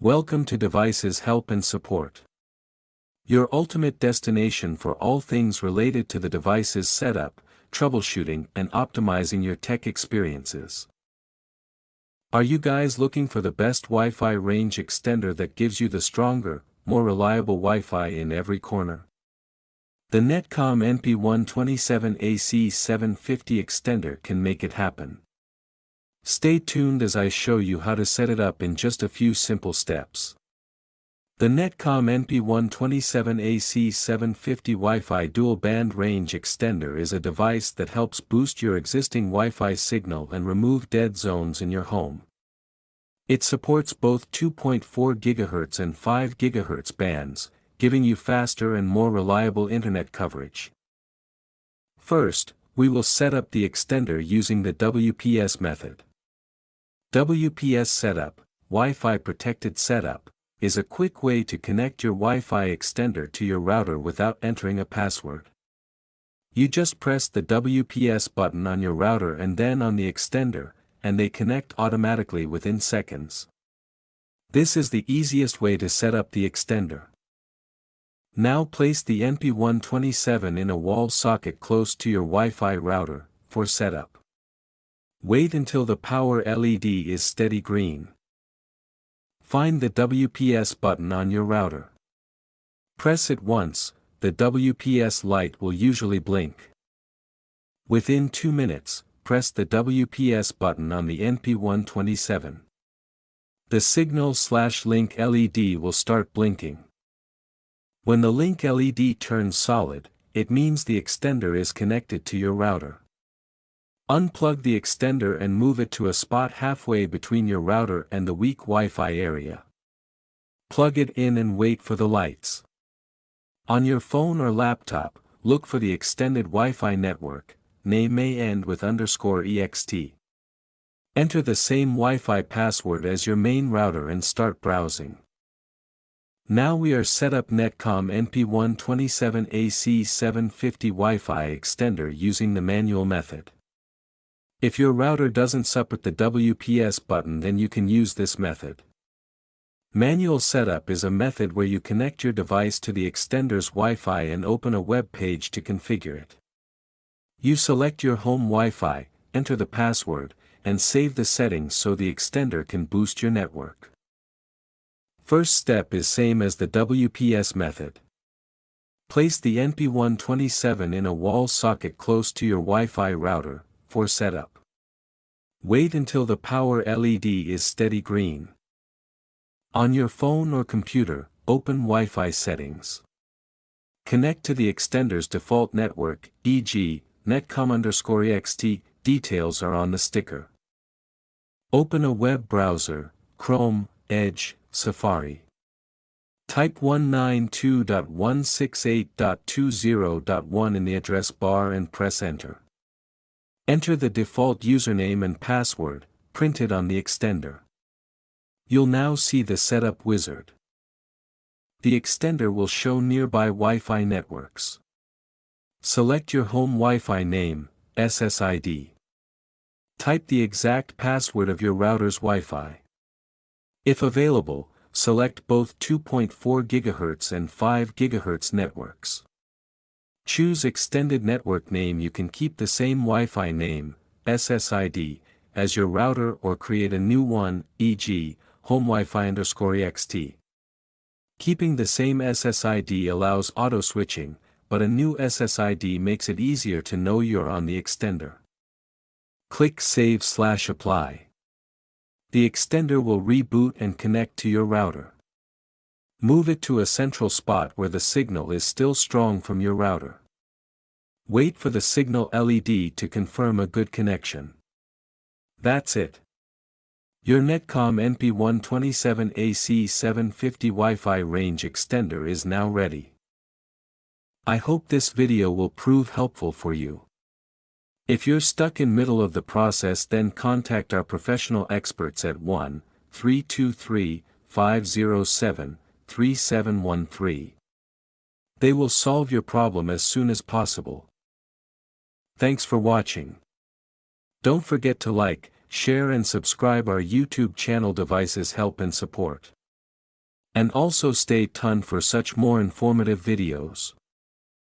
Welcome to Devices Help and Support, your ultimate destination for all things related to the device's setup, troubleshooting, and optimizing your tech experiences. Are you guys looking for the best Wi-Fi range extender that gives you the stronger, more reliable Wi-Fi in every corner? The NetComm NP127 AC750 extender can make it happen. Stay tuned as I show you how to set it up in just a few simple steps. The NetComm NP127 AC750 Wi-Fi dual-band range extender is a device that helps boost your existing Wi-Fi signal and remove dead zones in your home. It supports both 2.4 GHz and 5 GHz bands, giving you faster and more reliable internet coverage. First, we will set up the extender using the WPS method. WPS setup, Wi-Fi protected setup, is a quick way to connect your Wi-Fi extender to your router without entering a password. You just press the WPS button on your router and then on the extender, and they connect automatically within seconds. This is the easiest way to set up the extender. Now place the NP127 in a wall socket close to your Wi-Fi router, for setup. Wait until the power LED is steady green. Find the WPS button on your router. Press it once, the WPS light will usually blink. Within 2 minutes, press the WPS button on the NP127. The signal/link LED will start blinking. When the link LED turns solid, it means the extender is connected to your router. Unplug the extender and move it to a spot halfway between your router and the weak Wi-Fi area. Plug it in and wait for the lights. On your phone or laptop, look for the extended Wi-Fi network, name may end with _ext. Enter the same Wi-Fi password as your main router and start browsing. Now we are set up NetComm NP127 AC750 Wi-Fi extender using the manual method. If your router doesn't support the WPS button, then you can use this method. Manual setup is a method where you connect your device to the extender's Wi-Fi and open a web page to configure it. You select your home Wi-Fi, enter the password, and save the settings so the extender can boost your network. First step is same as the WPS method. Place the NP127 in a wall socket close to your Wi-Fi router, for setup. Wait until the power LED is steady green. On your phone or computer, open Wi-Fi settings. Connect to the extender's default network, e.g., NetComm_ext, details are on the sticker. Open a web browser, Chrome, Edge, Safari. Type 192.168.20.1 in the address bar and press Enter. Enter the default username and password, printed on the extender. You'll now see the setup wizard. The extender will show nearby Wi-Fi networks. Select your home Wi-Fi name, SSID. Type the exact password of your router's Wi-Fi. If available, select both 2.4 GHz and 5 GHz networks. Choose extended network name. You can keep the same Wi-Fi name, SSID, as your router or create a new one, e.g., home Wi-Fi_ext. Keeping the same SSID allows auto-switching, but a new SSID makes it easier to know you're on the extender. Click Save/Apply. The extender will reboot and connect to your router. Move it to a central spot where the signal is still strong from your router. Wait for the signal LED to confirm a good connection. That's it. Your NetComm NP127 AC750 Wi-Fi range extender is now ready. I hope this video will prove helpful for you. If you're stuck in middle of the process, then contact our professional experts at 1-323-507-3713. They will solve your problem as soon as possible. Thanks for watching. Don't forget to like, share and subscribe our YouTube channel Devices Help and Support. And also stay tuned for such more informative videos.